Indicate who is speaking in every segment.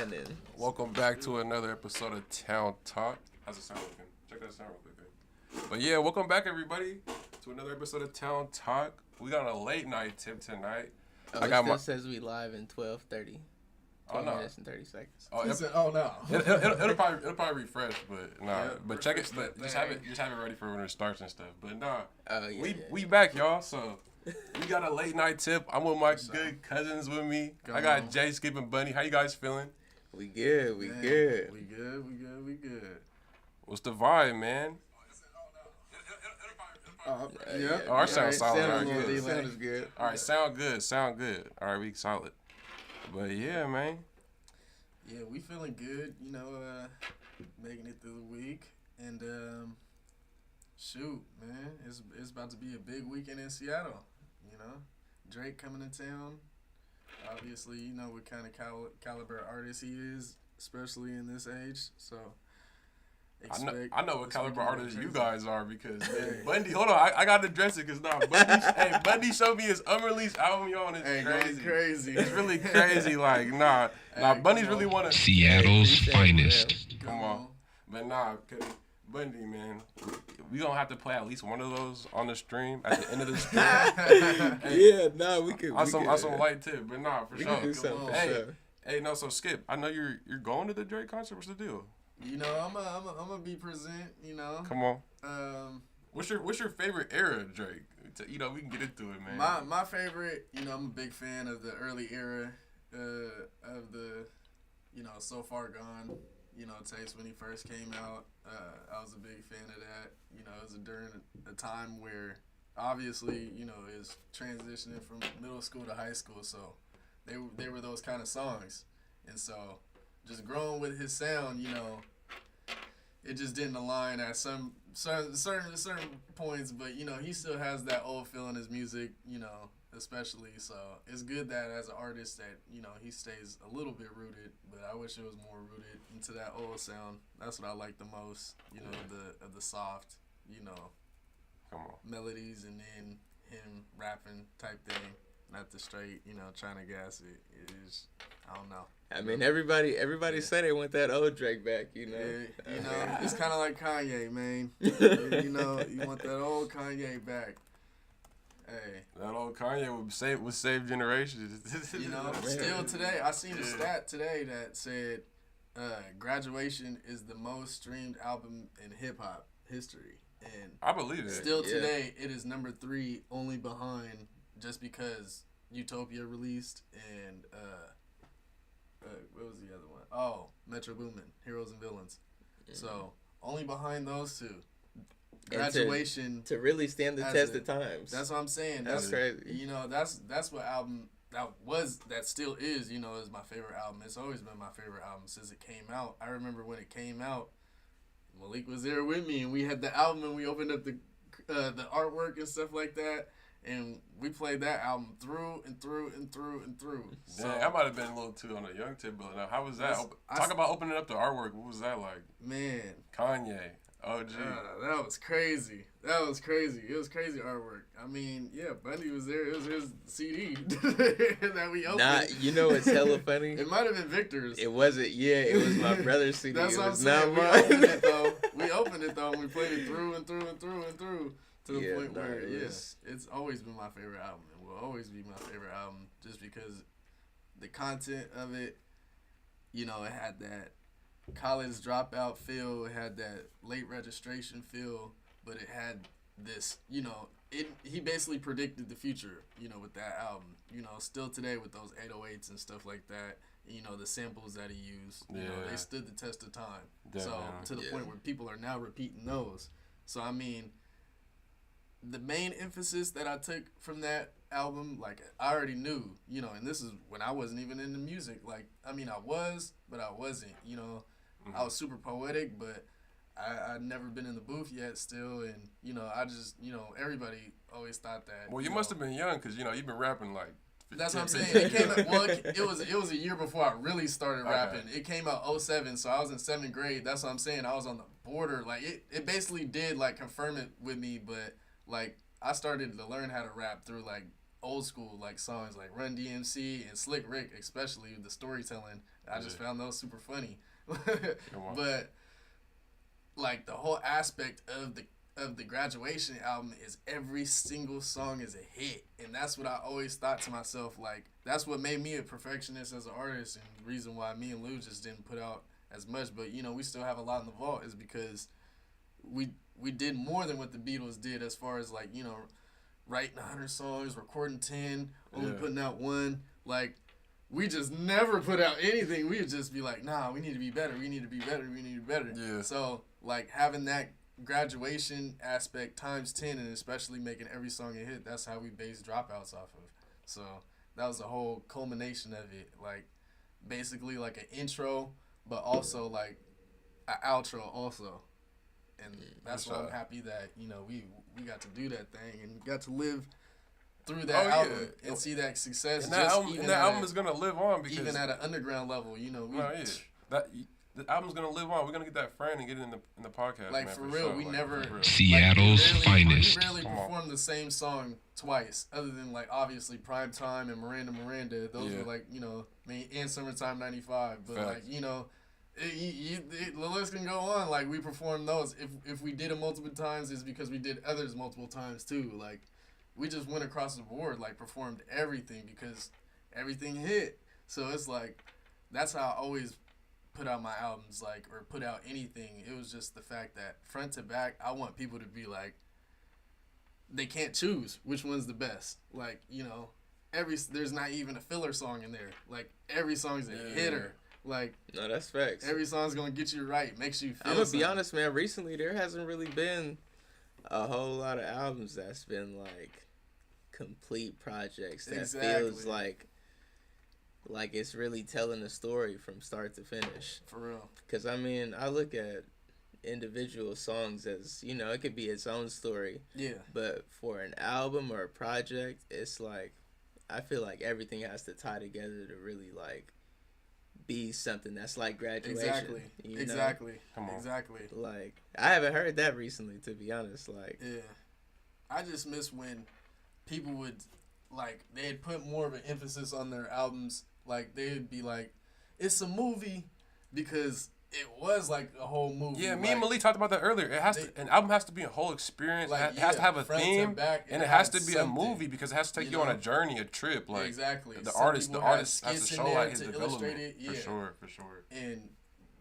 Speaker 1: Cannon.
Speaker 2: Welcome back to another episode of Town Talk. How's it sound looking? Check that sound real quick. But yeah, welcome back everybody to another episode of Town Talk. We got a late night tip tonight.
Speaker 1: I got still says we live in 12:30. 12 minutes and 30 seconds.
Speaker 2: Oh,
Speaker 3: no.
Speaker 2: It'll probably refresh, but nah. But check it. But just have it ready for when it starts and stuff. But nah. We back, y'all. So we got a late night tip. I'm with my good cousins with me. I got Jskip and Bundy. How you guys feeling?
Speaker 1: We good. We good.
Speaker 2: What's the vibe, man?
Speaker 3: Yeah.
Speaker 2: Oh, our sound solid.
Speaker 1: Good. Sound is good.
Speaker 2: All right, sound good. All right, we solid. But yeah, man.
Speaker 3: Yeah, we feeling good, making it through the week. And shoot, man, it's about to be a big weekend in Seattle, Drake coming to town. Obviously, what kind of caliber artist he is, especially in this age. So
Speaker 2: I know what caliber artists you guys are because Bundy. Hold on, I gotta address it because Bundy showed me his unreleased album, y'all, and it's crazy. It's really crazy. Like Bundy's really one of
Speaker 4: Seattle's finest.
Speaker 2: Come on, but Bundy, man, we gonna have to play at least one of those on the stream at the end of the stream.
Speaker 1: We could.
Speaker 2: On some light tip, but for
Speaker 1: we
Speaker 2: sure.
Speaker 1: Can do something for sure.
Speaker 2: Hey, no, so Skip, I know you're going to the Drake concert. What's the deal?
Speaker 3: I'm gonna be present.
Speaker 2: Come on. What's your favorite era of Drake? We can get into it, man.
Speaker 3: My favorite. I'm a big fan of the early era of the, So Far Gone. Tapes when he first came out. I was a big fan of that. It was during a time where obviously is transitioning from middle school to high school, so they were those kind of songs, and so just growing with his sound, it just didn't align at some certain points, but he still has that old feel in his music, especially. So it's good that as an artist that he stays a little bit rooted, but I wish it was more rooted into that old sound. That's what I like the most, the soft,
Speaker 2: Come on.
Speaker 3: melodies, and then him rapping type thing, not the straight, trying to gas it. It is, I don't know.
Speaker 1: I mean, everybody said they want that old Drake back,
Speaker 3: Yeah, it's kind of like Kanye, man. You want that old Kanye back. Hey.
Speaker 2: That old Kanye would save generations.
Speaker 3: Still today, I seen a stat today that said Graduation is the most streamed album in hip-hop history. And
Speaker 2: I believe it.
Speaker 3: Still today, it is number 3, only behind just because Utopia released and what was the other one? Oh, Metro Boomin, Heroes and Villains. Mm-hmm. So only behind those two. Graduation
Speaker 1: to really stand the test of times.
Speaker 3: That's what I'm saying.
Speaker 1: That's crazy.
Speaker 3: That's what album that still is. Is my favorite album. It's always been my favorite album since it came out. I remember when it came out. Malik was there with me, and we had the album, and we opened up the artwork and stuff like that. And we played that album through and through and through and through.
Speaker 2: So, I might have been a little too on a young tip, but how was that? Talk about opening up the artwork. What was that like?
Speaker 3: Man.
Speaker 2: Kanye. OG.
Speaker 3: That was crazy. It was crazy artwork. I mean, yeah, Bundy was there. It was his CD that we opened.
Speaker 1: It's hella funny.
Speaker 3: It might have been Victor's.
Speaker 1: It wasn't. Yeah, it was my brother's CD.
Speaker 3: That's what I'm
Speaker 1: saying.
Speaker 3: We opened it though, and we played it through and through and through and through. To the point where, it's always been my favorite album. It will always be my favorite album just because the content of it, it had that college dropout feel. It had that late registration feel, but it had this, he basically predicted the future, with that album. Still today with those 808s and stuff like that, the samples that he used, they stood the test of time. Definitely. So to the point where people are now repeating those. So, I mean, the main emphasis that I took from that album, like, I already knew, and this is when I wasn't even into music. Like, I mean, I was, but I wasn't, Mm-hmm. I was super poetic, but I'd never been in the booth yet still, and, I just, everybody always thought that.
Speaker 2: Well, you must have been young, because, you've been rapping, like,
Speaker 3: that's what I'm saying. It came out, well, it was a year before I really started rapping. It came out 2007, so I was in 7th grade. That's what I'm saying. I was on the border. Like, it basically did, like, confirm it with me, but, like, I started to learn how to rap through, like, old school like songs like Run DMC and Slick Rick, especially the storytelling. I just found those super funny. But like the whole aspect of the Graduation album is every single song is a hit, and that's what I always thought to myself. Like that's what made me a perfectionist as an artist, and the reason why me and Lou just didn't put out as much. But you know, we still have a lot in the vault is because we did more than what the Beatles did as far as like, you know, writing 100 songs, recording 10, only putting out 1. Like, we just never put out anything. We would just be like, nah, we need to be better. We need to be better. We need to be better.
Speaker 2: Yeah.
Speaker 3: So, like, having that Graduation aspect times 10 and especially making every song a hit, that's how we based Dropouts off of. So, that was the whole culmination of it. Like, basically like an intro, but also like an outro also. And that's why I'm happy that, you know, we got to do that thing and got to live through that album and see that success.
Speaker 2: And that album is gonna live on because
Speaker 3: even at an underground level, you know,
Speaker 2: the album's gonna live on. We're gonna get that friend and get it in the podcast.
Speaker 3: Like
Speaker 2: man,
Speaker 3: for real,
Speaker 2: sure.
Speaker 3: we
Speaker 2: like,
Speaker 3: never
Speaker 4: Seattle's finest.
Speaker 3: We rarely performed the same song twice, other than like obviously Prime Time and Miranda. Those were like, you know, and Summertime '95. But like, you know. The list can go on. Like we performed those. If we did it multiple times, it's because we did others multiple times too. Like we just went across the board, like performed everything because everything hit. So it's like that's how I always put out my albums, like or put out anything. It was just the fact that front to back, I want people to be like they can't choose which one's the best. Like you know, there's not even a filler song in there. Like every song's a hitter. Like
Speaker 1: no, that's facts.
Speaker 3: Every song's gonna get you right, makes you feel.
Speaker 1: I'm gonna be honest, man. Recently, there hasn't really been a whole lot of albums that's been like complete projects that feels like it's really telling a story from start to finish.
Speaker 3: For real.
Speaker 1: Because I mean, I look at individual songs as, you know, it could be its own story. Yeah. But for an album or a project, it's like I feel like everything has to tie together to really like be something that's like Graduation.
Speaker 3: Exactly.
Speaker 1: You know?
Speaker 3: Exactly.
Speaker 2: Come on.
Speaker 3: Exactly.
Speaker 1: Like I haven't heard that recently, to be honest. Like
Speaker 3: I just miss when people would like they'd put more of an emphasis on their albums. Like they'd be like, it's a movie because it was like a whole movie.
Speaker 2: Yeah, me and Malik talked about that earlier. It has to, an album has to be a whole experience. Like, it has to have a theme, and it has to be a movie because it has to take you on a journey, a trip. Like
Speaker 3: exactly.
Speaker 2: The artist has to show like his development. For sure.
Speaker 3: And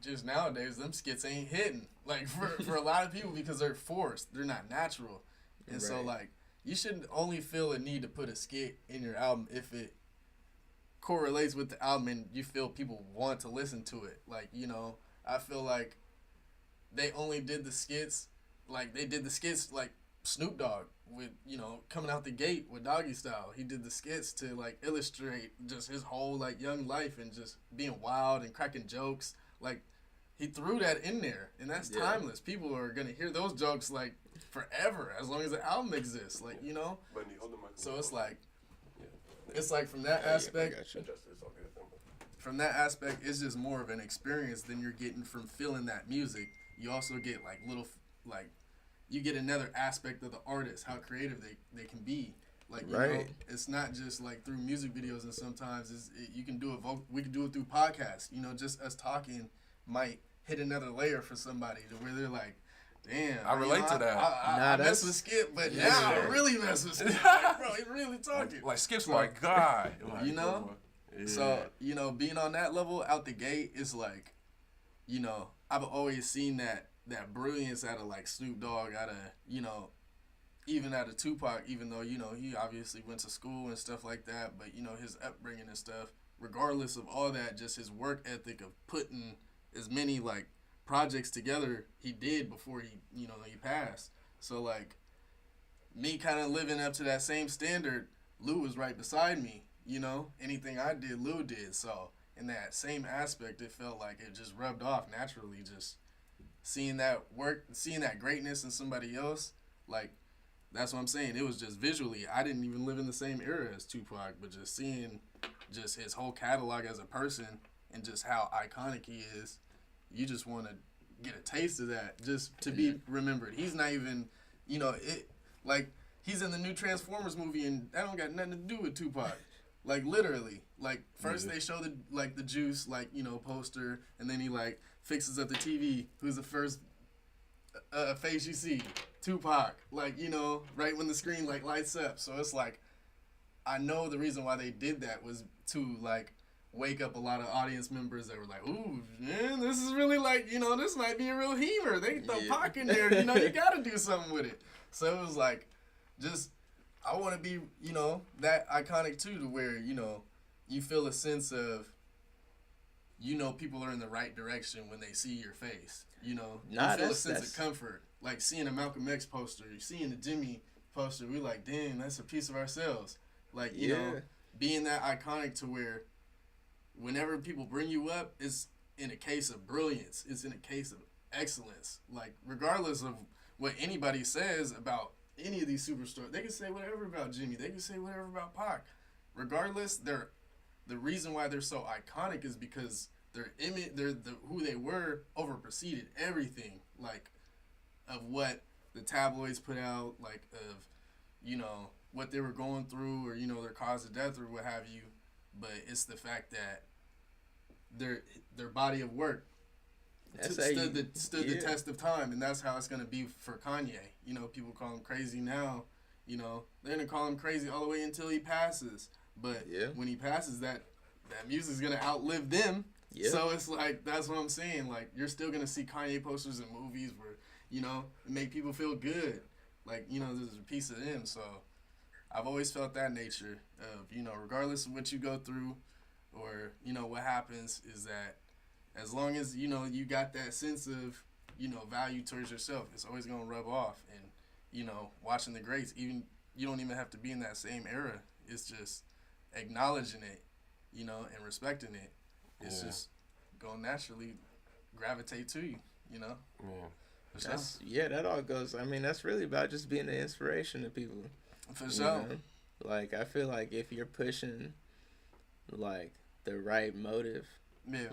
Speaker 3: just nowadays, them skits ain't hitting. Like for a lot of people because they're forced. They're not natural. And so like you shouldn't only feel a need to put a skit in your album if it correlates with the album and you feel people want to listen to it. Like, you know, I feel like they only did the skits, like they did the skits like Snoop Dogg with, you know, coming out the gate with Doggy Style. He did the skits to like illustrate just his whole like young life and just being wild and cracking jokes. Like he threw that in there and that's timeless. People are going to hear those jokes like forever as long as the album exists. Like, you know, so it's like from that aspect, from that aspect, it's just more of an experience than you're getting from feeling that music. You also get like little, like, you get another aspect of the artist, how creative they can be. Like, you know, it's not just like through music videos, and sometimes you can do it. We can do it through podcasts. You know, just us talking might hit another layer for somebody to where they're like, damn,
Speaker 2: I relate to that.
Speaker 3: I mess with Skip, but now I really mess with Skip. Like, bro, he's really talking.
Speaker 2: Like Skip's my guy. Like,
Speaker 3: you know? Yeah. So, you know, being on that level out the gate is like, you know, I've always seen that brilliance out of like Snoop Dogg, out of, you know, even out of Tupac, even though, you know, he obviously went to school and stuff like that, but, you know, his upbringing and stuff, regardless of all that, just his work ethic of putting as many like projects together he did before he, you know, he passed. So like me kind of living up to that same standard, Lou was right beside me, you know, anything I did, Lou did. So in that same aspect, it felt like it just rubbed off naturally, just seeing that work, seeing that greatness in somebody else. Like, that's what I'm saying. It was just visually, I didn't even live in the same era as Tupac, but just seeing just his whole catalog as a person and just how iconic he is, you just want to get a taste of that just to be remembered. He's not even, you know, it like he's in the new Transformers movie, and that don't got nothing to do with Tupac. Like, literally. Like, first they show the Juice, like, you know, poster, and then he, like, fixes up the TV. Who's the first face you see? Tupac. Like, you know, right when the screen, like, lights up. So it's like, I know the reason why they did that was to, like, wake up a lot of audience members that were like, ooh, man, this is really, like, you know, this might be a real heaver. They throw Pac in there. You know, you got to do something with it. So it was like, just... I want to be, you know, that iconic too, to where, you know, you feel a sense of, you know, people are in the right direction when they see your face. You know, you feel a sense of comfort. Like seeing a Malcolm X poster, seeing a Jimmy poster, we like, damn, that's a piece of ourselves. Like, you know, being that iconic to where whenever people bring you up, it's in a case of brilliance. It's in a case of excellence. Like, regardless of what anybody says about any of these superstars, they can say whatever about Jimmy. They can say whatever about Pac. Regardless, the reason why they're so iconic is because their image, who they were, overpreceded everything, like, of what the tabloids put out, like, of, you know, what they were going through, or, you know, their cause of death or what have you. But it's the fact that their body of work stood the test of time, and that's how it's going to be for Kanye. You know, people call him crazy now. You know, they're going to call him crazy all the way until he passes. But when he passes, that music's going to outlive them. Yeah. So it's like, that's what I'm saying. Like, you're still going to see Kanye posters in movies where, you know, make people feel good. Like, you know, there's a piece of them. So I've always felt that nature of, you know, regardless of what you go through or, you know, what happens, is that as long as, you know, you got that sense of, you know, value towards yourself, it's always going to rub off. And, you know, watching the greats, even, you don't even have to be in that same era. It's just acknowledging it, you know, and respecting it. It's just going to naturally gravitate to you, you know?
Speaker 1: Yeah. That all goes, I mean, that's really about just being an inspiration to people.
Speaker 3: For sure.
Speaker 1: Know? Like, I feel like if you're pushing, like, the right motive,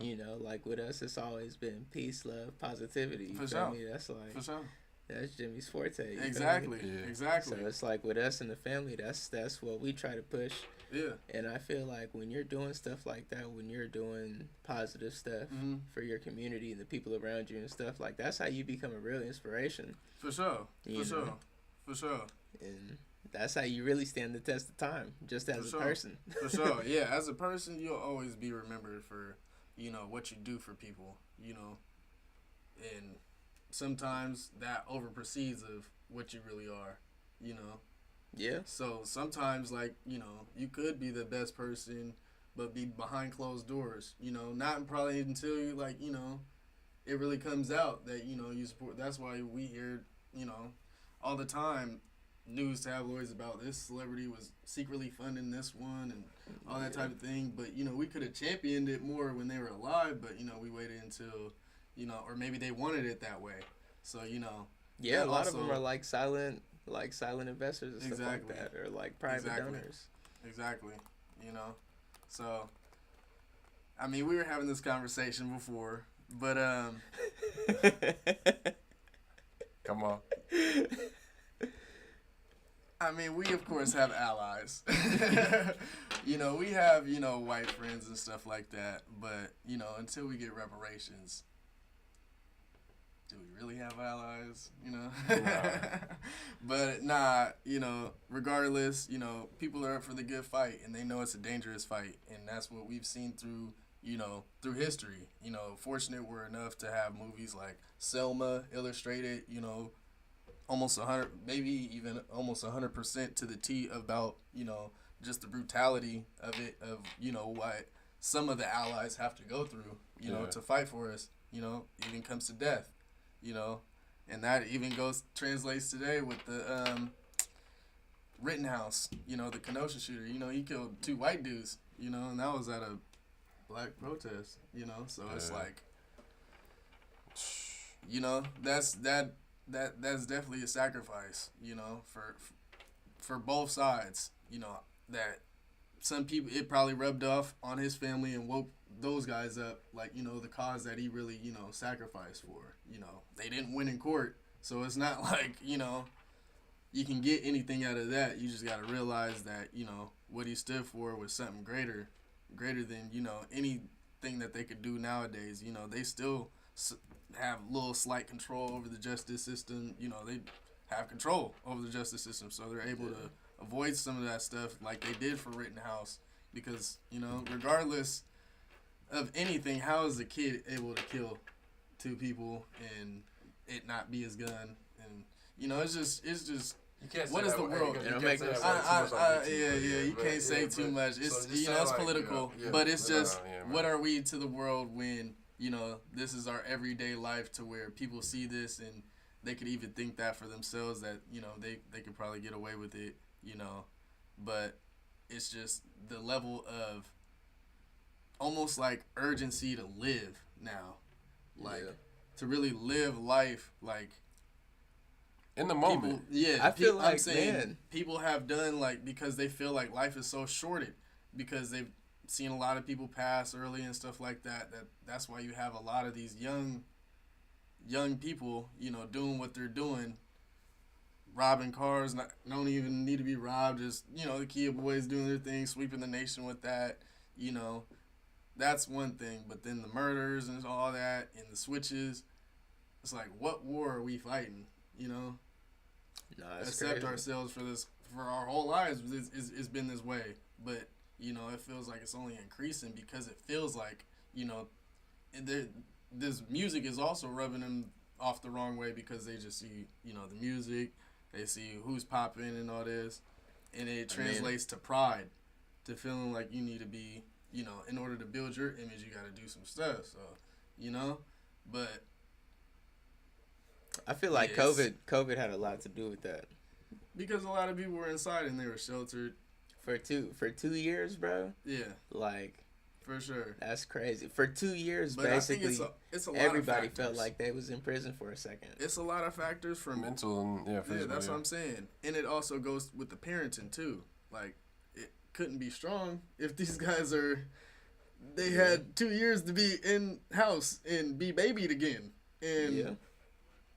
Speaker 1: you know, like with us, it's always been peace, love, positivity.
Speaker 3: For sure.
Speaker 1: That's like,
Speaker 3: for sure.
Speaker 1: That's Jimmy's forte.
Speaker 3: Exactly. Exactly.
Speaker 1: So it's like with us in the family, that's what we try to push.
Speaker 3: Yeah.
Speaker 1: And I feel like when you're doing stuff like that, when you're doing positive stuff for your community and the people around you and stuff, like, that's how you become a real inspiration.
Speaker 3: For sure. For sure.
Speaker 1: And that's how you really stand the test of time, just as a person.
Speaker 3: For sure. Yeah, as a person, you'll always be remembered for, you know, what you do for people, you know. And sometimes that overproceeds of what you really are, you know.
Speaker 1: Yeah.
Speaker 3: So sometimes, like, you know, you could be the best person, but be behind closed doors, you know, not probably until you, like, you know, it really comes out that, you know, you support. That's why we hear, you know, all the time news tabloids about this celebrity was secretly funding this one and all that type of thing. But, you know, we could have championed it more when they were alive, but, you know, we waited until, you know, or maybe they wanted it that way. So, you know.
Speaker 1: Yeah, a lot of them are like silent investors and stuff like that, or like private donors.
Speaker 3: Exactly. You know. So, I mean, we were having this conversation before, but
Speaker 2: come on.
Speaker 3: I mean, we of course have allies. You know, we have, you know, white friends and stuff like that, but, you know, until we get reparations, do we really have allies, you know? But nah, you know, regardless, you know, people are up for the good fight, and they know it's a dangerous fight, and that's what we've seen through, you know, through history. You know, fortunate we're enough to have movies like Selma illustrated, you know, almost 100, maybe even almost 100% to the T about, you know, just the brutality of it, of, you know, what some of the allies have to go through, you know, to fight for us, you know, even comes to death. You know, and that even translates today with the Rittenhouse, you know, the Kenosha shooter. You know, he killed 2 white dudes, you know, and that was at a black protest, you know. So it's like, you know, that's definitely a sacrifice, you know, for both sides, you know, that some people, it probably rubbed off on his family and woke those guys up, like, you know, the cause that he really, you know, sacrificed for. You know, they didn't win in court, so it's not like, you know, you can get anything out of that. You just got to realize that, you know, what he stood for was something greater than, you know, anything that they could do nowadays. You know, they still have little slight control over the justice system. You know, they have control over the justice system, so they're able to avoid some of that stuff like they did for Rittenhouse. Because, you know, regardless of anything, how is a kid able to kill 2 people and it not be his gun? And, you know, it's just
Speaker 2: you can't say
Speaker 3: what is the world? You can't say too much. It's, so you know, it's political, but it's just what are we to the world when, you know, this is our everyday life, to where people see this and they could even think that for themselves, that, you know, they could probably get away with it, you know, but it's just the level of almost like urgency to live now, like to really live life, like
Speaker 2: in the moment.
Speaker 1: I feel like, I'm saying,
Speaker 3: man, people have done, like, because they feel like life is so shorted, because they've seen a lot of people pass early and stuff like that. That's why you have a lot of these young people, you know, doing what they're doing, robbing cars, don't even need to be robbed, just, you know, the kid boys doing their thing, sweeping the nation with that, you know, that's one thing. But then the murders and all that and the switches, it's like, what war are we fighting, you know? Accept crazy. Ourselves for this, for our whole lives, it's been this way. But, you know, it feels like it's only increasing, because it feels like, you know, this music is also rubbing them off the wrong way, because they just see, you know, the music, they see who's popping and all this, and it translates to pride, to feeling like you need to be, you know, in order to build your image, you got to do some stuff. So, you know, but
Speaker 1: I feel like COVID had a lot to do with that,
Speaker 3: because a lot of people were inside and they were sheltered
Speaker 1: for 2 years, bro.
Speaker 3: Yeah,
Speaker 1: like,
Speaker 3: for sure.
Speaker 1: That's crazy. For 2 years,
Speaker 3: but
Speaker 1: basically,
Speaker 3: it's a lot
Speaker 1: everybody
Speaker 3: of
Speaker 1: felt like they was in prison for a second.
Speaker 3: It's a lot of factors from
Speaker 2: mental and physical.
Speaker 3: That's what I'm saying. And it also goes with the parenting too. Like, it couldn't be strong if these guys they had 2 years to be in house and be babied again, and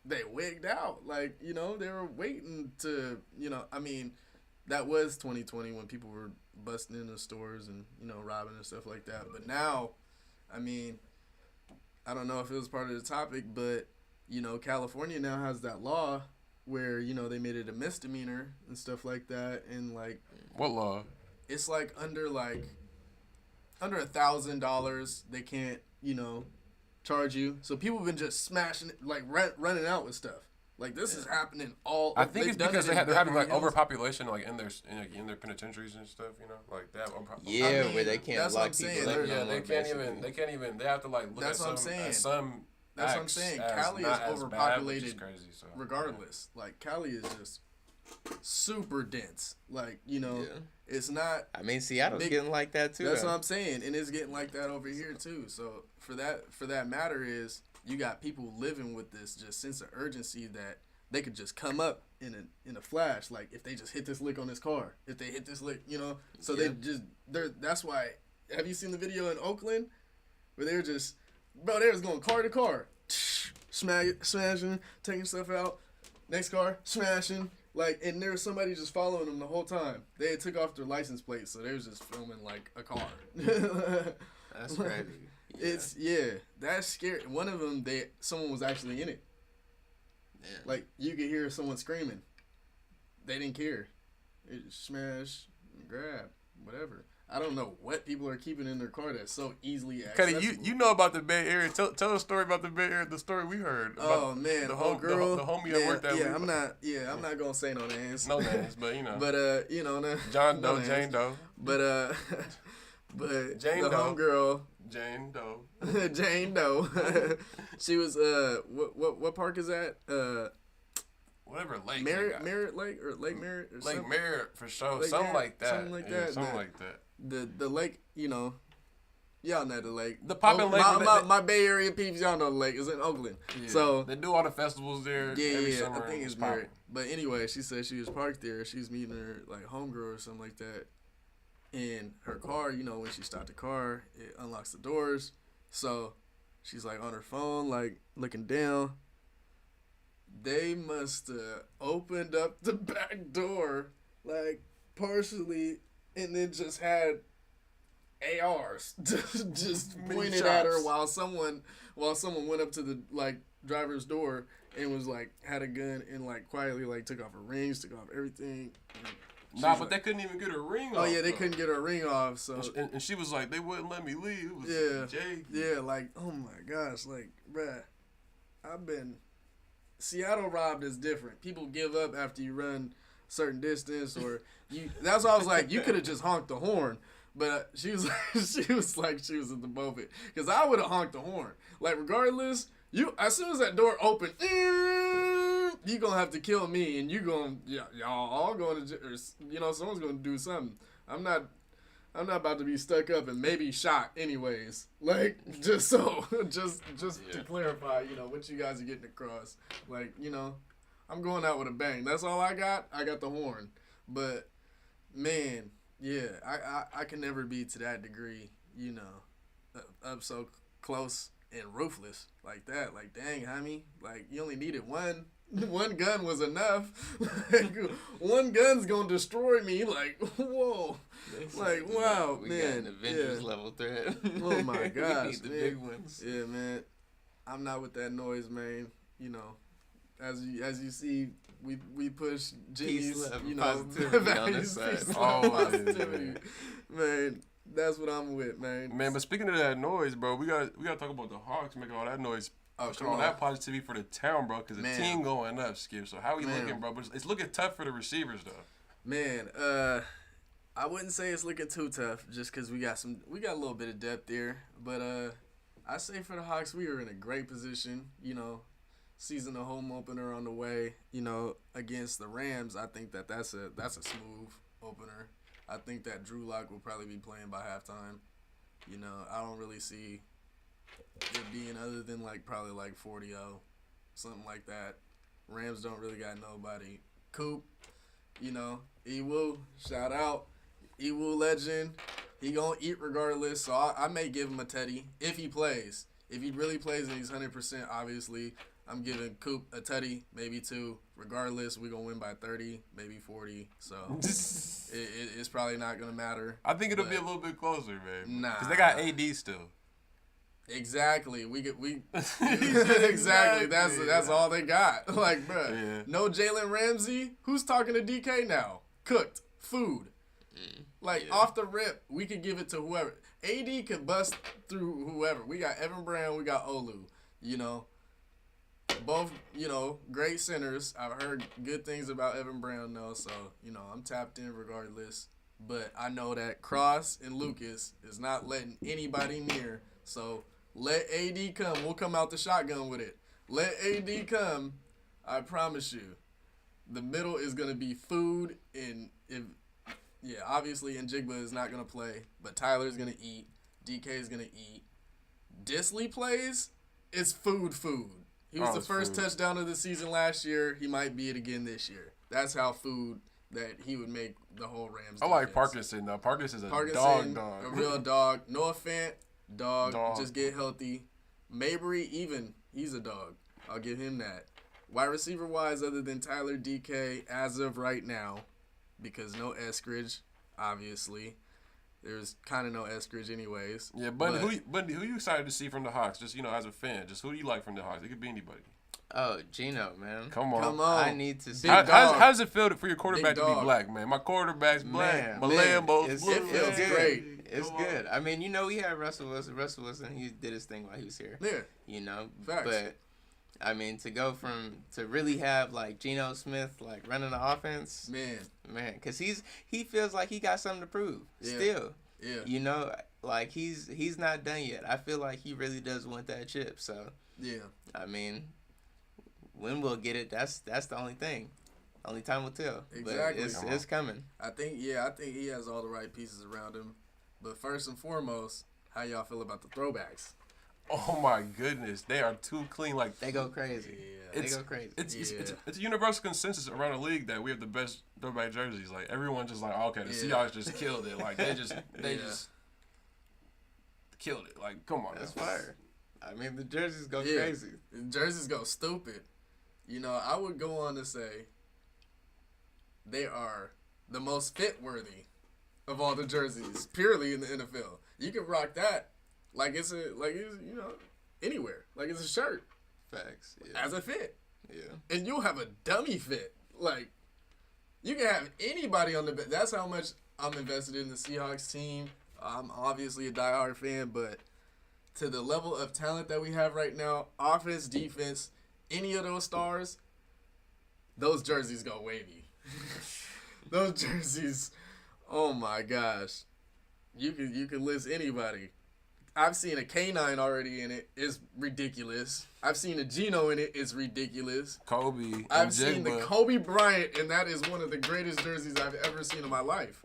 Speaker 3: they wigged out. Like, you know, they were waiting to, you know, I mean, that was 2020 when people were busting into stores and, you know, robbing and stuff like that. But now, I mean, I don't know if it was part of the topic, but, you know, California now has that law where, you know, they made it a misdemeanor and stuff like that. And, like,
Speaker 2: what law?
Speaker 3: It's like under $1,000 they can't, you know, charge you. So people have been just smashing it, like running out with stuff. Like, this is happening all.
Speaker 2: I think it's because they're having like overpopulation, like in their penitentiaries and stuff. You know, like that.
Speaker 1: Where they can't lock people up.
Speaker 2: They can't even. They have to like look at some. That's
Speaker 3: what I'm saying. Cali is overpopulated.
Speaker 2: Bad, crazy, so.
Speaker 3: Regardless, like, Cali is just super dense. Like, you know, it's not.
Speaker 1: I mean, Seattle's getting like that too.
Speaker 3: That's what I'm saying, and it's getting like that over here too. So for that matter is, you got people living with this just sense of urgency that they could just come up in a flash. Like, if they just hit this lick on this car, if they hit this lick, you know. So that's why. Have you seen the video in Oakland where they were just, bro? They was going car to car, smashing, taking stuff out. Next car, smashing. Like, and there was somebody just following them the whole time. They had took off their license plates, so they was just filming like a car.
Speaker 1: That's crazy.
Speaker 3: It's that's scary. One of them, someone was actually in it. Yeah. Like, you could hear someone screaming. They didn't care. It smash, grab, whatever. I don't know what people are keeping in their car that's so easily accessible.
Speaker 2: Cuddy, you know about the Bay Area. Tell a story about the Bay Area. The story we heard.
Speaker 3: Oh man,
Speaker 2: the homie that worked that week.
Speaker 3: I'm not gonna say no names.
Speaker 2: No names, but you know.
Speaker 3: But you know,
Speaker 2: John Doe, Jane Doe.
Speaker 3: But
Speaker 2: Jane
Speaker 3: the
Speaker 2: Doe.
Speaker 3: homegirl.
Speaker 2: Jane Doe.
Speaker 3: Jane Doe. She was what park is that?
Speaker 2: Whatever lake.
Speaker 3: Merritt Lake or Lake Merritt or
Speaker 2: Lake Merritt for sure.
Speaker 3: Lake
Speaker 2: something
Speaker 3: Merritt,
Speaker 2: like that.
Speaker 3: Something like that.
Speaker 2: Something like that.
Speaker 3: The lake, you know. Y'all know the lake.
Speaker 2: The poppin' lake.
Speaker 3: My Bay Area peeps, y'all know the lake. It's in Oakland.
Speaker 2: Yeah.
Speaker 3: So
Speaker 2: they do all the festivals there. Every summer.
Speaker 3: I think it's Merritt. But anyway, she said she was parked there. She's meeting her like homegirl or something like that. And her car, you know, when she stopped the car, it unlocks the doors. So she's like on her phone, like looking down. They must have opened up the back door, like, partially, and then just had ARs just pointed at her while someone went up to the, like, driver's door and was, like, had a gun and, like, quietly, like, took off her rings, took off everything.
Speaker 2: Nah, but they couldn't even get her ring off.
Speaker 3: Oh, yeah, they couldn't get her ring off, so.
Speaker 2: And she was like, they wouldn't let me leave. It was Jay.
Speaker 3: Yeah, like, oh, my gosh, like, bruh, Seattle robbed is different. People give up after you run a certain distance, or that's why I was like, you could have just honked the horn. But she was like she was in the moment, because I would have honked the horn. Like, regardless, as soon as that door opened, you gonna have to kill me, and y'all all going to, or, someone's gonna do something. I'm not about to be stuck up and maybe shot anyways. Like, just to clarify, what you guys are getting across. Like, I'm going out with a bang. That's all I got. I got the horn. But, man, yeah, I can never be to that degree, up so close and ruthless like that. Like, dang, homie. Like, you only needed one. One gun was enough. Like, one gun's gonna destroy me. Like, whoa. Like, wow,
Speaker 1: we
Speaker 3: man.
Speaker 1: got an Avengers level threat.
Speaker 3: Oh my gosh,
Speaker 1: we need the big ones.
Speaker 3: Yeah, man. I'm not with that noise, man. As you see, we push Jimmy's,
Speaker 1: positivity on this side.
Speaker 3: Positivity. Man, that's what I'm with, man.
Speaker 2: Man, but speaking of that noise, bro, we got to talk about the Hawks making all that noise. All that positivity for the town, bro, because the team going up, Skip. So how we looking, bro? But it's looking tough for the receivers, though.
Speaker 3: Man, I wouldn't say it's looking too tough, just because we got a little bit of depth there. But I say for the Hawks, we are in a great position. Season the home opener on the way. Against the Rams, I think that's a smooth opener. I think that Drew Lock will probably be playing by halftime. I don't really see it being other than probably 40-0, something like that. Rams don't really got nobody. Coop, Ewu, shout out. Ewu legend. He gonna eat regardless, so I may give him a Teddy if he plays. If he really plays and he's 100%, obviously, I'm giving Coop a Teddy, maybe 2. Regardless, we're going to win by 30, maybe 40. So it's probably not going to matter.
Speaker 2: I think it'll be a little bit closer, man.
Speaker 3: Nah.
Speaker 2: Because they got AD still.
Speaker 3: Exactly. Exactly. That's all they got. Like, bro, no Jalen Ramsey. Who's talking to DK now? Cooked food. Off the rip, we could give it to whoever. AD could bust through whoever. We got Evan Brown. We got Olu. Both, great centers. I've heard good things about Evan Brown, though, so, I'm tapped in regardless. But I know that Cross and Lucas is not letting anybody near. So let AD come. We'll come out the shotgun with it. Let AD come. I promise you. The middle is going to be food. And obviously Njigba is not going to play. But Tyler's going to eat. DK is going to eat. Disley plays. It's food. He was the first touchdown of the season last year. He might be it again this year. That's how food that he would make the whole Rams.
Speaker 2: I like Parkinson, though. Parkinson's a dog.
Speaker 3: A real dog. Noah Fant, dog. Just get healthy. Mabry, even. He's a dog. I'll give him that. Wide receiver-wise, other than Tyler, DK, as of right now, because no Eskridge, obviously. There's kind of no Eskridge anyways.
Speaker 2: Yeah, Bundy, who you excited to see from the Hawks? Just, as a fan. Just who do you like from the Hawks? It could be anybody.
Speaker 1: Oh, Geno, man.
Speaker 2: Come on.
Speaker 1: I need to see.
Speaker 2: How does it feel for your quarterback to be black, man? My quarterback's black. My Lambo's blue.
Speaker 3: It feels great.
Speaker 1: It's good. I mean, we had Russell Wilson. Russell Wilson, he did his thing while he was here.
Speaker 3: Yeah. Facts.
Speaker 1: But, I mean, to really have, Geno Smith, running the offense. Man, because he feels like he got something to prove still. Yeah. He's not done yet. I feel like he really does want that chip. So,
Speaker 3: yeah.
Speaker 1: I mean, when we'll get it, that's the only thing. Only time will tell.
Speaker 3: Exactly.
Speaker 1: But it's coming.
Speaker 3: I think he has all the right pieces around him. But first and foremost, how y'all feel about the throwbacks?
Speaker 2: Oh my goodness, they are too clean.
Speaker 1: They go crazy. Yeah. They go crazy.
Speaker 2: It's a universal consensus around the league that we have the best throwback jerseys. Everyone just okay, the Seahawks just killed it. They just killed it. Come on.
Speaker 1: That's fire. I mean, the jerseys go crazy.
Speaker 3: The jerseys go stupid. I would go on to say they are the most fit-worthy of all the jerseys, purely in the NFL. You can rock that like it's anywhere. Like it's a shirt.
Speaker 1: Facts. Yeah.
Speaker 3: As a fit.
Speaker 1: Yeah.
Speaker 3: And you'll have a dummy fit. Like, you can have anybody on the bench. That's how much I'm invested in the Seahawks team. I'm obviously a diehard fan, but to the level of talent that we have right now, offense, defense, any of those stars, those jerseys go wavy. Those jerseys, oh my gosh. You can list anybody. I've seen a K9 already in it. It's ridiculous. I've seen a Geno in it. It's ridiculous.
Speaker 2: Kobe.
Speaker 3: I've seen the Kobe Bryant, and that is one of the greatest jerseys I've ever seen in my life.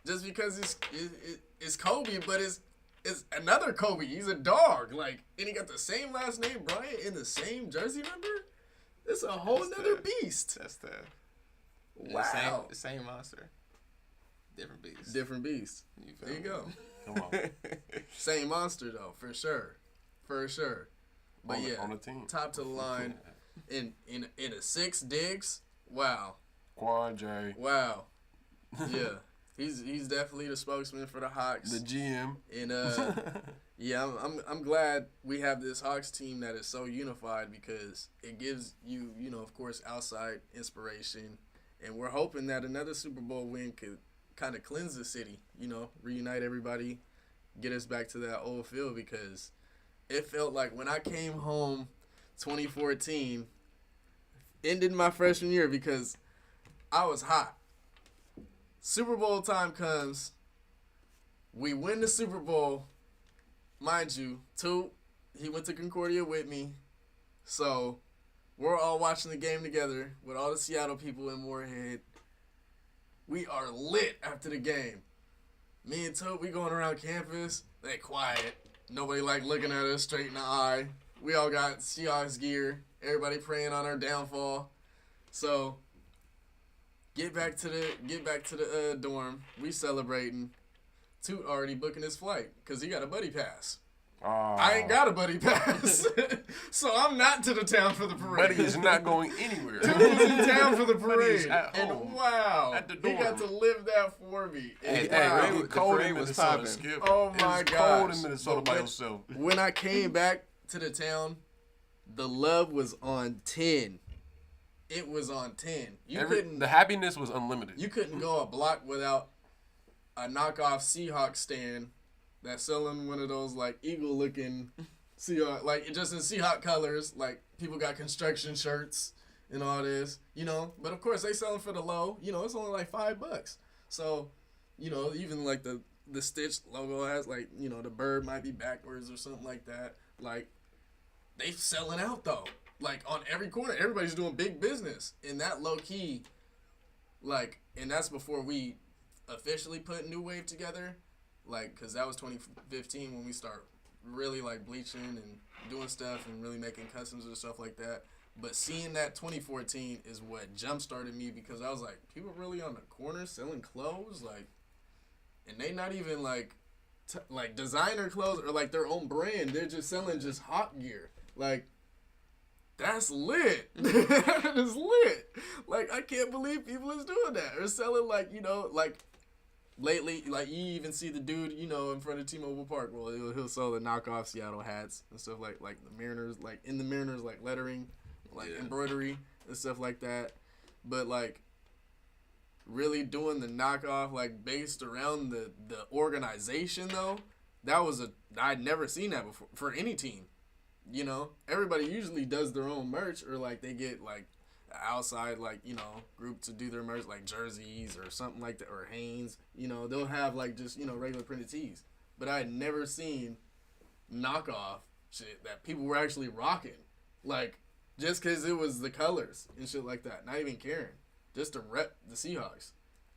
Speaker 3: Just because it's Kobe, but it's another Kobe. He's a dog. Like, and he got the same last name, Bryant, in the same jersey number. It's a whole nother beast.
Speaker 1: That's tough.
Speaker 3: Wow.
Speaker 1: Same monster. Different beast.
Speaker 3: Different beast. There you go.
Speaker 2: Come on.
Speaker 3: Same monster though, for sure. For sure. But
Speaker 2: on the team.
Speaker 3: Top to the line in a 6 Diggs. Wow.
Speaker 2: Quad J.
Speaker 3: Wow. Yeah. He's definitely the spokesman for the Hawks.
Speaker 2: The GM.
Speaker 3: And yeah, I'm glad we have this Hawks team that is so unified because it gives you of course outside inspiration, and we're hoping that another Super Bowl win could kind of cleanse the city, reunite everybody, get us back to that old feel, because it felt like when I came home 2014, ended my freshman year because I was hot. Super Bowl time comes, we win the Super Bowl, mind you, he went to Concordia with me, so we're all watching the game together with all the Seattle people in Moorhead. We are lit after the game. Me and Tote, we going around campus. They quiet. Nobody looking at us straight in the eye. We all got Seahawks gear. Everybody praying on our downfall. So get back to the dorm. We celebrating. Toot already booking his flight because he got a buddy pass. I ain't got a buddy pass, so I'm not to the town for the parade.
Speaker 2: Buddy is not going anywhere.
Speaker 3: Dude was in town for the parade,
Speaker 2: and
Speaker 3: wow,
Speaker 2: at the dorm.
Speaker 3: He got to live that for me.
Speaker 1: Hey,
Speaker 3: wow.
Speaker 1: it was cold in Minnesota.
Speaker 2: Skip.
Speaker 3: Oh my
Speaker 2: gosh.
Speaker 3: gosh.
Speaker 2: Cold in Minnesota by yourself.
Speaker 3: When I came back to the town, the love was on 10. It was on 10.
Speaker 2: The happiness was unlimited.
Speaker 3: You couldn't go a block without a knockoff Seahawks stand that's selling one of those eagle looking Seahawk, just in Seahawk colors. Like, people got construction shirts and all this, But of course they selling for the low. It's only $5. So, even the Stitch logo has the bird might be backwards or something like that. They selling out though. On every corner, everybody's doing big business. And that low key, and that's before we officially put New Wave together. Because that was 2015 when we start really, bleaching and doing stuff and really making customs and stuff like that. But seeing that 2014 is what jump-started me, because I was like, people really on the corner selling clothes? And they not even, designer clothes or, their own brand. They're just selling just hot gear. That's lit. That is lit. I can't believe people is doing that. Or selling, lately, you even see the dude, in front of T-Mobile Park. Well, he'll sell the knockoff Seattle hats and stuff like the Mariners, in the Mariners, lettering, embroidery and stuff like that. But, really doing the knockoff, based around the organization, though, I'd never seen that before for any team. Everybody usually does their own merch, or, they get, outside group to do their merch, jerseys or something like that, or Hanes. They'll have just regular printed tees. But I had never seen knockoff shit that people were actually rocking, just because it was the colors and shit like that, not even caring, just to rep the Seahawks.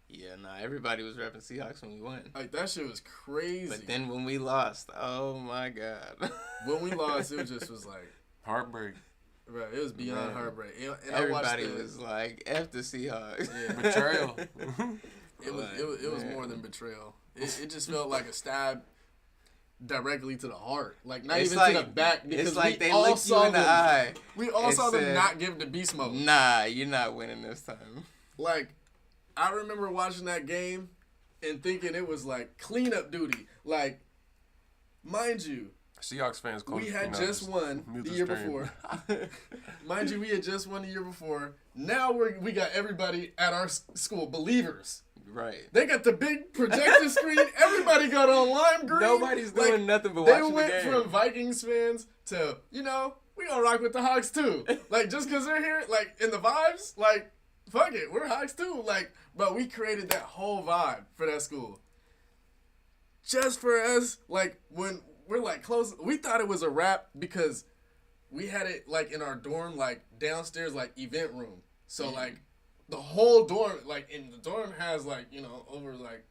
Speaker 1: Yeah, everybody was repping Seahawks when we won.
Speaker 3: That shit was crazy.
Speaker 1: But then when we lost, oh my god.
Speaker 3: When we lost, it was
Speaker 2: heartbreak.
Speaker 3: Right, it was beyond heartbreak. And
Speaker 1: everybody was like, F the Seahawks.
Speaker 3: Yeah.
Speaker 2: Betrayal.
Speaker 3: It was more than betrayal. It just felt like a stab directly to the heart. Like, not even to the back. Because
Speaker 1: it's like they looked you in the eye.
Speaker 3: We all saw them not give the beast mode.
Speaker 1: Nah, you're not winning this time.
Speaker 3: Like, I remember watching that game and thinking it was, like, cleanup duty. Like, mind you,
Speaker 2: Seahawks fans,
Speaker 3: we had just won the year before. Mind you, we had just won the year before. Now we got everybody at our school, believers.
Speaker 1: Right.
Speaker 3: They got the big projector screen. Everybody got on lime green.
Speaker 1: Nobody's doing nothing but watching the game.
Speaker 3: They went from Vikings fans to, we gonna rock with the Hawks too. Like, just because they're here, like, in the vibes, like, fuck it, we're Hawks too. Like, but we created that whole vibe for that school. Just for us, like, when we're, like, close, we thought it was a wrap because we had it, like, in our dorm, like, downstairs, like, event room. So, like, the whole dorm, like, and the dorm has, like, over, like,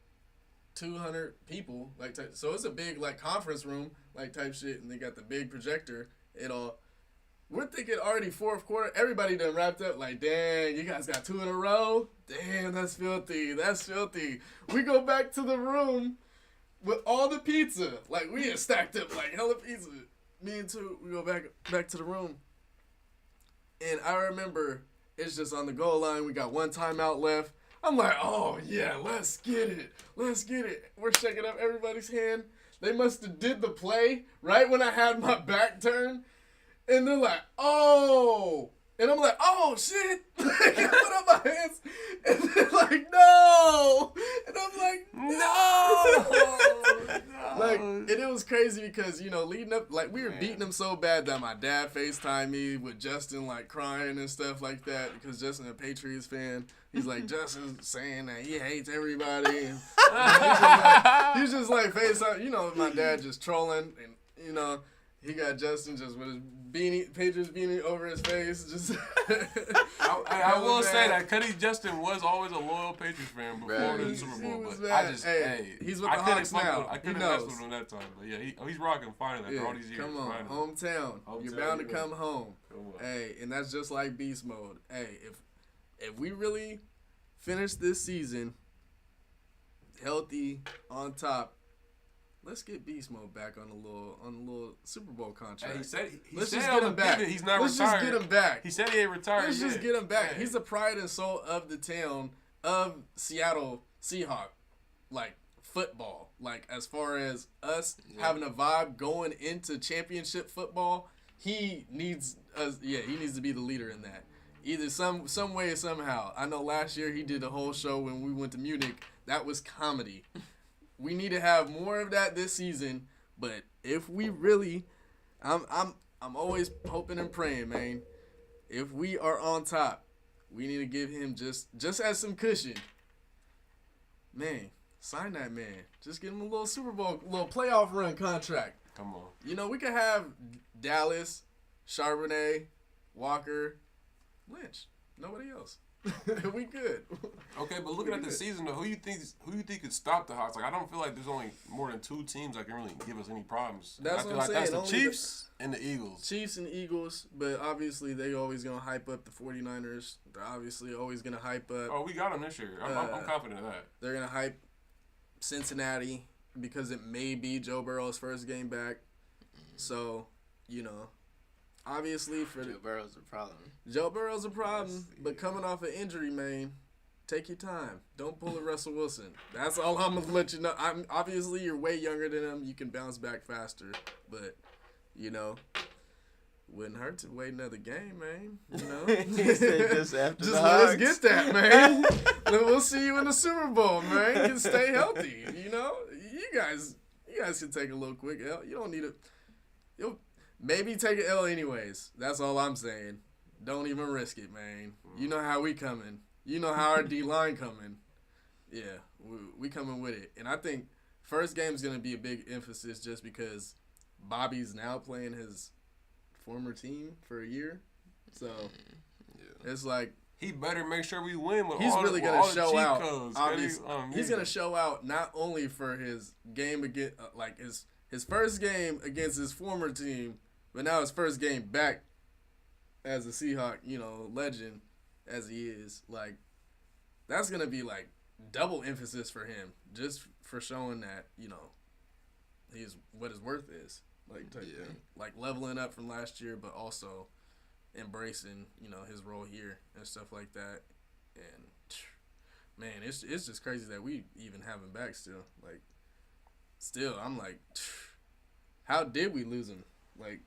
Speaker 3: 200 people, like, so it's a big, like, conference room, like, type shit, and they got the big projector and all. We're thinking already fourth quarter, everybody done wrapped up, like, dang, you guys got 2 in a row? Damn, that's filthy, We go back to the room with all the pizza. Like, we had stacked up, like, hella pizza. Me and two, we go back to the room. And I remember it's just on the goal line. We got one timeout left. I'm like, oh, yeah, let's get it. We're shaking up everybody's hand. They must have did the play right when I had my back turned. And they're like, oh. And I'm like, oh, shit. I put up my hands. And they're like, no. And I'm like, no. Like, and it was crazy because, leading up, like, we were beating them so bad that my dad FaceTimed me with Justin, like, crying and stuff like that because Justin, a Patriots fan, he's like, Justin's saying that he hates everybody. And he's just like FaceTime. My dad just trolling and, he got Justin just with his Patriots beanie over his face. Just
Speaker 2: I will say that Cuddy Justin was always a loyal Patriots fan before the Super Bowl. But
Speaker 3: he's with the Hawks now.
Speaker 2: I couldn't mess with him that time. But yeah, he's rocking finally after all these years.
Speaker 3: Come on,
Speaker 2: finally.
Speaker 3: hometown. You're bound to come home. Hey, and that's just like beast mode. Hey, if we really finish this season healthy on top, let's get beast mode back on the little Super Bowl contract.
Speaker 2: Hey,
Speaker 3: let's just get him back.
Speaker 2: He's not
Speaker 3: let's
Speaker 2: retired.
Speaker 3: Just get him back.
Speaker 2: He said he ain't retired.
Speaker 3: Let's just get him back. Hey. He's the pride and soul of the town of Seattle Seahawks, like football. Like as far as us having a vibe going into championship football, he needs us. Yeah, he needs to be the leader in that. Either some way or somehow. I know last year he did a whole show when we went to Munich. That was comedy. We need to have more of that this season, but if we really, I'm always hoping and praying, man. If we are on top, we need to give him just as some cushion. Man, sign that man. Just give him a little Super Bowl, little playoff run contract.
Speaker 2: Come on.
Speaker 3: We could have Dallas, Charbonnet, Walker, Lynch. Nobody else. We good.
Speaker 2: Okay, but looking at the season though, who you think could stop the Hawks? Like I don't feel like there's only more than 2 teams that can really give us any problems.
Speaker 3: That's what I'm saying.
Speaker 2: That's the Chiefs and the Eagles.
Speaker 3: Chiefs and Eagles, but obviously they always gonna hype up the 49ers. They're obviously always gonna hype up.
Speaker 2: Oh, we got them this year. I'm confident of that.
Speaker 3: They're gonna hype Cincinnati because it may be Joe Burrow's first game back. So, obviously for
Speaker 1: Joe Burrow's a problem.
Speaker 3: But coming off an injury, man, take your time. Don't pull a Russell Wilson. That's all I'm gonna let you know. Obviously you're way younger than him. You can bounce back faster, but wouldn't hurt to wait another game, man.
Speaker 1: He said just after
Speaker 3: just
Speaker 1: the
Speaker 3: let
Speaker 1: Hawks.
Speaker 3: us get that, man. Then we'll see you in the Super Bowl, man. You can stay healthy. You guys can take a little quick L. You don't need it. You'll maybe take an L anyways. That's all I'm saying. Don't even risk it, man. You know how we coming. You know how our D-line coming. Yeah, we coming with it. And I think first game's going to be a big emphasis just because Bobby's now playing his former team for a year. So it's like
Speaker 2: he better make sure we win with
Speaker 3: he's
Speaker 2: all
Speaker 3: really
Speaker 2: the,
Speaker 3: going to show out.
Speaker 2: Codes,
Speaker 3: Obviously, he's going to show out not only for his game against his first game against his former team, but now his first game back as a Seahawk, legend as he is. Like, that's going to be, like, double emphasis for him just for showing that, his worth is, like type thing, like leveling up from last year, but also embracing his role here and stuff like that. And man, it's just crazy that we even have him back still. Like, still, I'm like, how did we lose him? Like.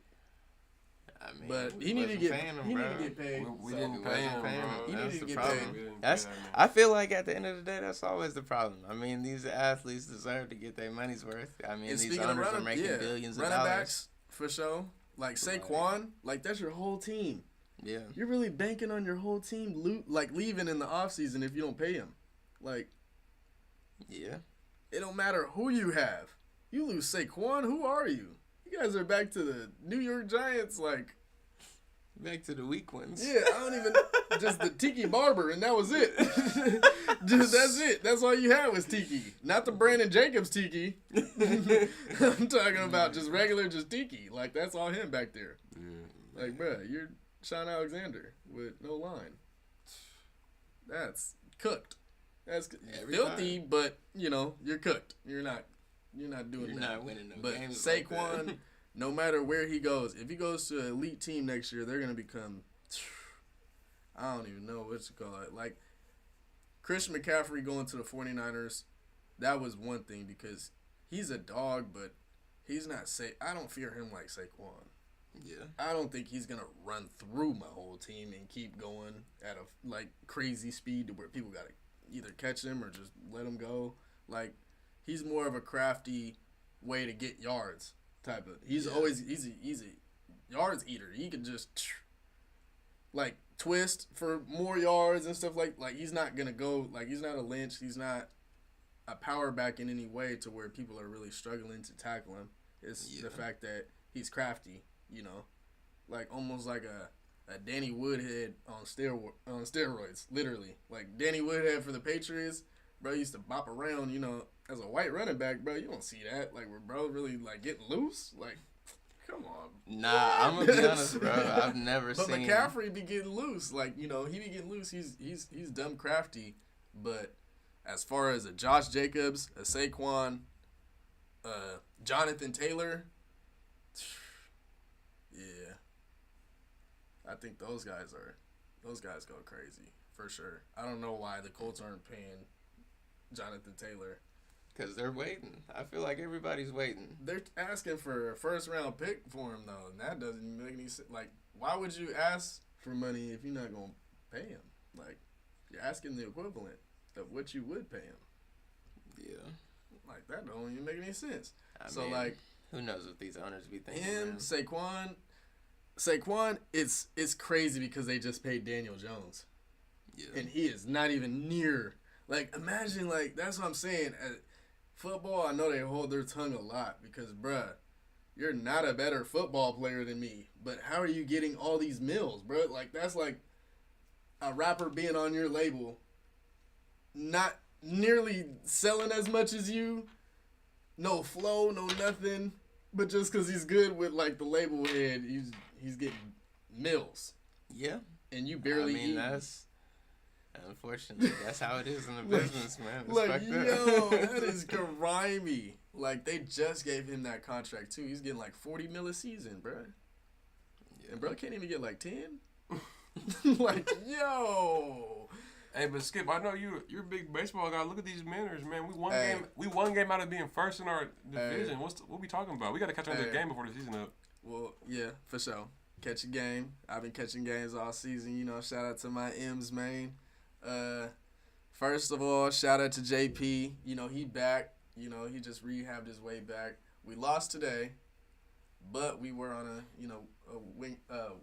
Speaker 1: I mean,
Speaker 3: but he needed to get paid.
Speaker 2: We didn't pay him, bro.
Speaker 3: He needed to get
Speaker 1: paid. I feel like at the end of the day, that's always the problem. I mean, these athletes deserve to get their money's worth. I mean, these owners are making billions of dollars.
Speaker 3: Running backs, for sure. Like Saquon, like that's your whole team.
Speaker 1: Yeah.
Speaker 3: You're really banking on your whole team, leaving in the offseason if you don't pay him. Like,
Speaker 1: yeah.
Speaker 3: It don't matter who you have. You lose Saquon, who are you? You guys are back to the New York Giants, like.
Speaker 1: Back to the weak ones.
Speaker 3: Yeah, I don't even. Just the Tiki Barber, and that was it. That's it. That's all you had was Tiki. Not the Brandon Jacobs Tiki. I'm talking about just regular, just Tiki. Like, that's all him back there. Yeah. Like, bruh, you're Sean Alexander with no line. That's cooked. That's filthy, but, you're cooked. You're not doing that.
Speaker 1: You're not winning no
Speaker 3: but
Speaker 1: games.
Speaker 3: Saquon,
Speaker 1: like
Speaker 3: no matter where he goes, if he goes to an elite team next year, they're going to become, I don't even know what to call it. Like, Christian McCaffrey going to the 49ers, that was one thing because he's a dog, but he's not I don't fear him like Saquon.
Speaker 1: Yeah.
Speaker 3: I don't think he's going to run through my whole team and keep going at a, crazy speed to where people got to either catch him or just let him go. Like, he's more of a crafty way to get yards type of. He's always he's a yards eater. He can just twist for more yards and stuff like he's not gonna go he's not a Lynch. He's not a power back in any way to where people are really struggling to tackle him. It's the fact that he's crafty. Almost like a Danny Woodhead on steroids, literally. Like Danny Woodhead for the Patriots, bro, used to bop around, as a white running back, bro. You don't see that. Like, where bro really, getting loose? Like, come on.
Speaker 1: Nah, I'm going to be honest, bro. I've never
Speaker 3: but
Speaker 1: seen.
Speaker 3: But McCaffrey be getting loose. Like, he be getting loose. He's dumb crafty. But as far as a Josh Jacobs, a Saquon, Jonathan Taylor, yeah. I think those guys go crazy, for sure. I don't know why the Colts aren't paying Jonathan Taylor.
Speaker 1: Because they're waiting. I feel like everybody's waiting.
Speaker 3: They're asking for a first-round pick for him, though, and that doesn't make any sense. Like, why would you ask for money if you're not going to pay him? Like, you're asking the equivalent of what you would pay him.
Speaker 1: Yeah.
Speaker 3: Like, that don't even make any sense.
Speaker 1: I mean, who knows what these owners be thinking.
Speaker 3: Him, Saquon, it's crazy because they just paid Daniel Jones. Yeah. And he is not even near. Like, imagine, that's what I'm saying. Football, I know they hold their tongue a lot because, bruh, you're not a better football player than me. But how are you getting all these mills, bruh? Like, that's like a rapper being on your label, not nearly selling as much as you, no flow, no nothing, but just because he's good with, the label head, he's getting mills.
Speaker 1: Yeah.
Speaker 3: And you barely eat.
Speaker 1: That's... Unfortunately, that's how it is in the business, man.
Speaker 3: That is grimy. They just gave him that contract, too. He's getting, $40 million a season, bro. Yeah. And bro can't even get, 10? Yo.
Speaker 2: Hey, but Skip, I know you're a big baseball guy. Look at these Mariners, man. We one game out of being first in our division. What we talking about? We got to catch on to the game before the season up.
Speaker 3: Well, yeah, for sure. Catch a game. I've been catching games all season. Shout out to my M's, man. First of all, shout out to JP. He back. He just rehabbed his way back. We lost today, but we were on a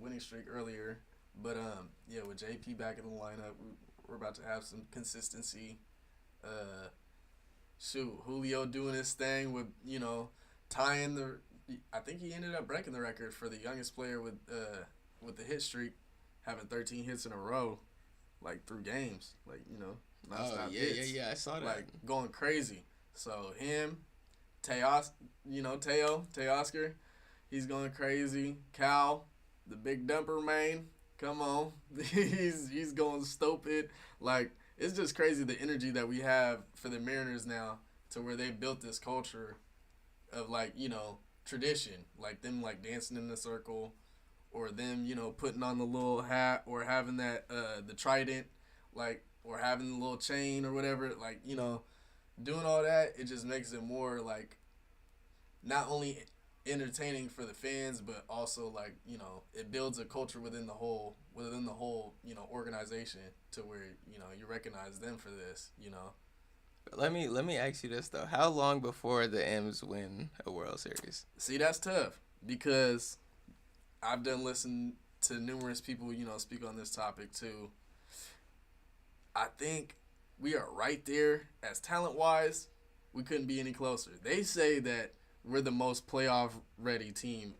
Speaker 3: winning streak earlier. But with JP back in the lineup, we're about to have some consistency. Julio doing his thing with tying the. I think he ended up breaking the record for the youngest player with the hit streak, having 13 hits in a row. Through games, nonstop hits.
Speaker 1: Yeah, I saw that.
Speaker 3: Going crazy. So him, Teo Oscar, he's going crazy. Cal, the big dumper man, come on, he's going stupid. It's just crazy the energy that we have for the Mariners now, to where they built this culture of like, you know, tradition, like them like dancing in the circle, or them, you know, putting on the little hat, or having that the trident, like, or having the little chain or whatever, like, you know, doing all that. It just makes it more like not only entertaining for the fans, but also like, you know, it builds a culture within the whole you know, organization, to where, you know, you recognize them for this, you know.
Speaker 1: Let me ask you this though: how long before the M's win a World Series?
Speaker 3: See, that's tough, because I've done listen to numerous people, you know, speak on this topic too. I think we are right there as talent wise. We couldn't be any closer. They say that we're the most playoff ready team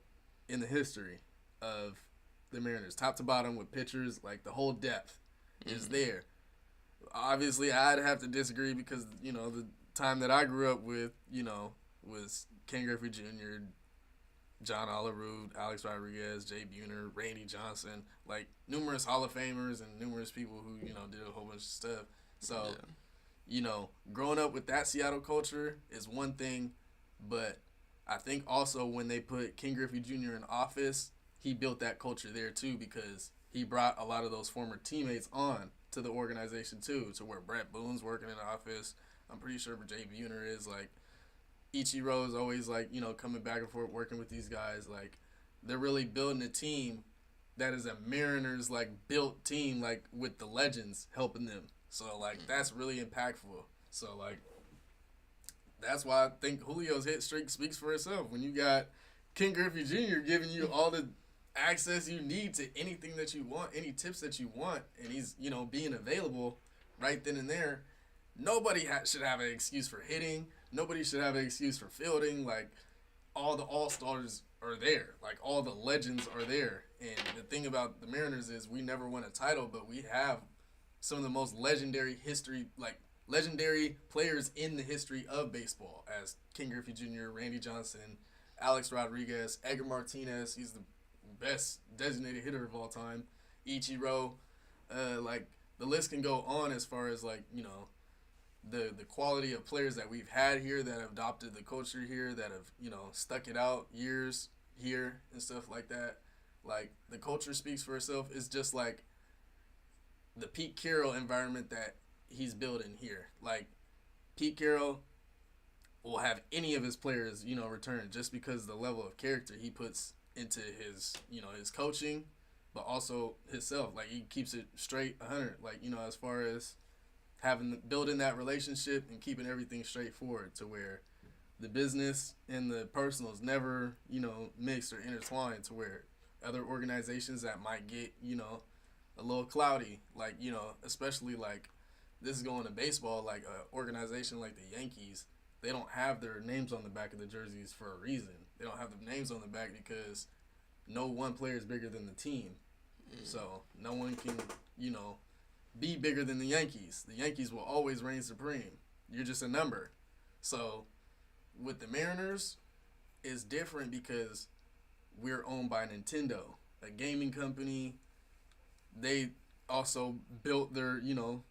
Speaker 3: in the history of the Mariners, top to bottom, with pitchers. Like, the whole depth is there. Obviously, I'd have to disagree, because, you know, the time that I grew up with, you know, was Ken Griffey Jr., John Olerud, Alex Rodriguez, Jay Buhner, Randy Johnson, like numerous Hall of Famers and numerous people who, you know, did a whole bunch of stuff. So, you know, growing up with that Seattle culture is one thing, but I think also when they put Ken Griffey Jr. in office, he built that culture there too, because he brought a lot of those former teammates on to the organization too, to where Brett Boone's working in the office. I'm pretty sure Jay Buhner is, like, Ichiro is always, like, you know, coming back and forth working with these guys. Like, they're really building a team that is a Mariners, like, built team, like, with the legends helping them. So, like, that's really impactful. So, like, that's why I think Julio's hit streak speaks for itself. When you got Ken Griffey Jr. giving you all the access you need to anything that you want, any tips that you want, and he's, you know, being available right then and there, nobody should have an excuse for hitting. Nobody should have an excuse for fielding. Like, all the all-stars are there. Like, all the legends are there. And the thing about the Mariners is we never won a title, but we have some of the most legendary players in the history of baseball, as Ken Griffey Jr., Randy Johnson, Alex Rodriguez, Edgar Martinez. He's the best designated hitter of all time. Ichiro. Like, the list can go on as far as, like, you know, the quality of players that we've had here that have adopted the culture here, that have, you know, stuck it out years here and stuff like that. Like, the culture speaks for itself. It's just like the Pete Carroll environment that he's building here. Like, Pete Carroll will have any of his players, you know, return, just because the level of character he puts into his, you know, his coaching, but also himself. Like, he keeps it straight 100. Like, you know, as far as building that relationship and keeping everything straightforward, to where the business and the personal is never, you know, mixed or intertwined, to where other organizations that might get, you know, a little cloudy, like, you know, especially like this is going to baseball, like an organization like the Yankees, they don't have their names on the back of the jerseys for a reason. They don't have the names on the back because no one player is bigger than the team. So no one can, you know, be bigger than the Yankees. The Yankees will always reign supreme. You're just a number. So with the Mariners, it's different because we're owned by Nintendo, a gaming company. They also built their, you know,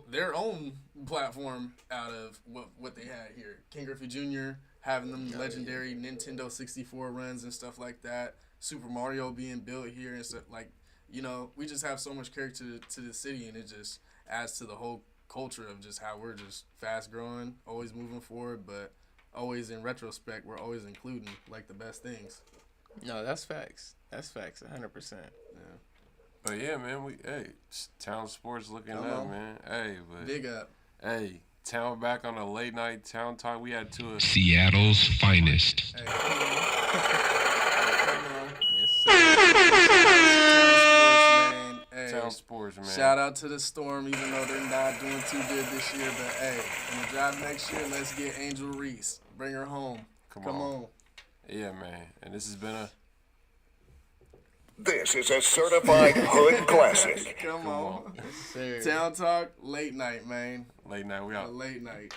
Speaker 3: their own platform out of what they had here. Ken Griffey Jr. having them legendary Nintendo 64 runs and stuff like that. Super Mario being built here and stuff, like, you know, we just have so much character to the city, and it just adds to the whole culture of just how we're just fast growing, always moving forward, but always in retrospect, we're always including, like, the best things.
Speaker 1: No, that's facts. That's facts, 100%.
Speaker 3: Yeah.
Speaker 2: But yeah, man, Town Sports looking up, man. Hey, but
Speaker 3: big up.
Speaker 2: Hey, Town back on a late night Town Talk. We had two of
Speaker 4: Seattle's finest.
Speaker 3: Hey,
Speaker 2: Town Sports, man.
Speaker 3: Shout out to the Storm, even though they're not doing too good this year. But hey, in the drive next year, let's get Angel Reese. Bring her home. Come on.
Speaker 2: Yeah, man. And this has been
Speaker 5: This is a certified hood classic.
Speaker 3: Come on. Town Talk, late night, man.
Speaker 2: Late night, we out.
Speaker 3: Late night.